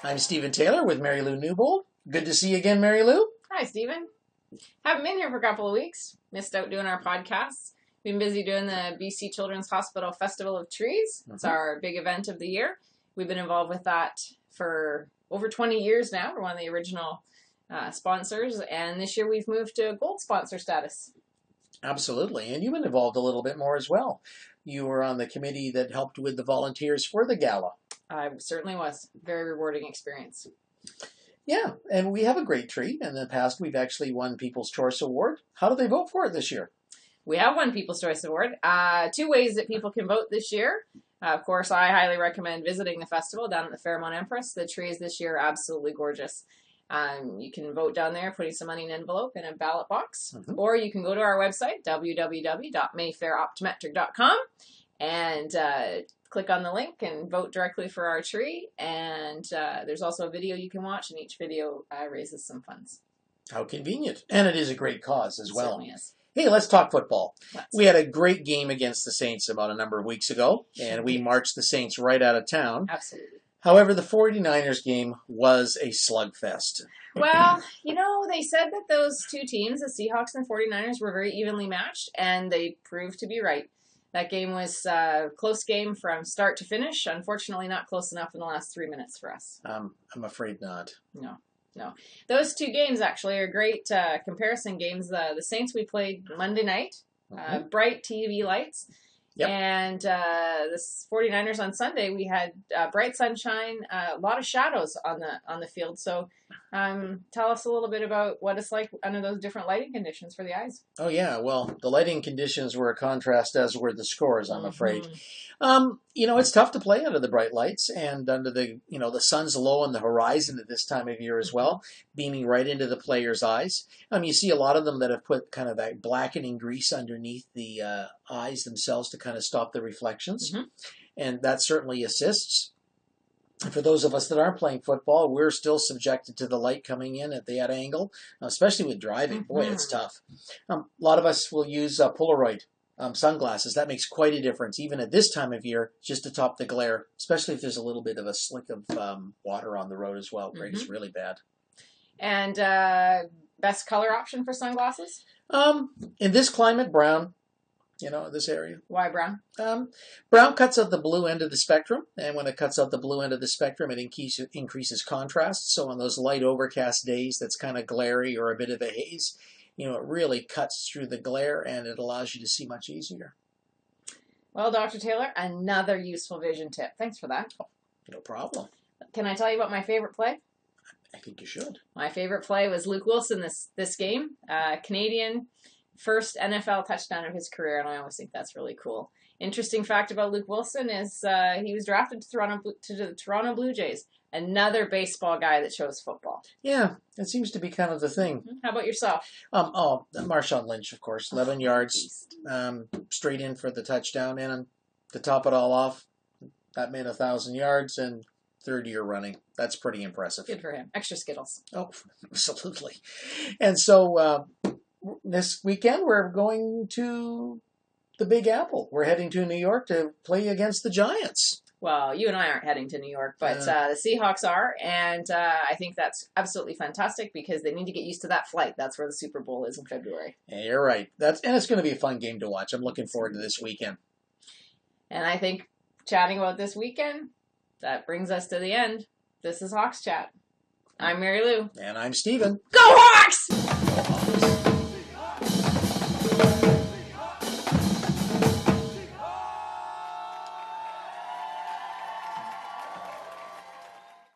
I'm Stephen Taylor with Mary Lou Newbold. Good to see you again, Mary Lou. Hi, Stephen. Haven't been here for a couple of weeks. Missed out doing our podcasts. Been busy doing the BC Children's Hospital Festival of Trees. It's our big event of the year. We've been involved with that for over 20 years now. We're one of the original sponsors, and this year we've moved to gold sponsor status. Absolutely, and you've been involved a little bit more as well. You were on the committee that helped with the volunteers for the gala. I certainly was. Very rewarding experience. Yeah, and we have a great tree. In the past, we've actually won People's Choice Award. How do they vote for it this year? We have won People's Choice Award. Two ways that people can vote this year. Of course, I highly recommend visiting the festival down at the Fairmont Empress. The trees this year are absolutely gorgeous. You can vote down there, putting some money in an envelope in a ballot box. Or you can go to our website, www.mayfairoptometric.com, and click on the link and vote directly for our tree. And there's also a video you can watch, and each video raises some funds. How convenient. And it is a great cause as well. Certainly is. Hey, let's talk football. We had a great game against the Saints about a number of weeks ago, and we marched the Saints right out of town. Absolutely. However, the 49ers game was a slugfest. Well, they said that those two teams, the Seahawks and 49ers, were very evenly matched, and they proved to be right. That game was a close game from start to finish. Unfortunately, not close enough in the last 3 minutes for us. I'm afraid not. No. Those two games actually are great comparison games. The Saints we played Monday night, bright TV lights. Yep. And the 49ers on Sunday, we had bright sunshine, a lot of shadows on the field. So tell us a little bit about what it's like under those different lighting conditions for the eyes. Oh, yeah. Well, the lighting conditions were a contrast, as were the scores, I'm afraid. It's tough to play under the bright lights and under the sun's low on the horizon at this time of year as well, beaming right into the players' eyes. You see a lot of them that have put kind of that blackening grease underneath the eyes themselves to kind of stop the reflections, and that certainly assists. And for those of us that aren't playing football, we're still subjected to the light coming in at that angle, especially with driving. Boy, it's tough. A lot of us will use Polaroid sunglasses. That makes quite a difference, even at this time of year, just to top the glare, especially if there's a little bit of a slick of water on the road as well. It's really bad. And best color option for sunglasses? In this climate, brown. This area. Why brown? Brown cuts out the blue end of the spectrum, and when it cuts out the blue end of the spectrum, it increases contrast. So on those light overcast days that's kind of glary or a bit of a haze, it really cuts through the glare, and it allows you to see much easier. Well, Dr. Taylor, another useful vision tip. Thanks for that. Oh, no problem. Can I tell you about my favorite play? I think you should. My favorite play was Luke Wilson this game. Canadian first NFL touchdown of his career, and I always think that's really cool. Interesting fact about Luke Wilson is he was drafted to the Toronto Blue Jays. Another baseball guy that shows football. Yeah, it seems to be kind of the thing. How about yourself? Marshawn Lynch, of course. 11 yards, straight in for the touchdown. And to top it all off, that made 1,000 yards and third year running. That's pretty impressive. Good for him. Extra Skittles. Oh, absolutely. And so this weekend we're going to the Big Apple. We're heading to New York to play against the Giants. Well, you and I aren't heading to New York, but the Seahawks are, and I think that's absolutely fantastic because they need to get used to that flight. That's where the Super Bowl is in February. Yeah, you're right. And it's going to be a fun game to watch. I'm looking forward to this weekend. And I think chatting about this weekend, that brings us to the end. This is Hawks Chat. I'm Mary Lou. And I'm Stephen. Go Hawks! Go Hawks!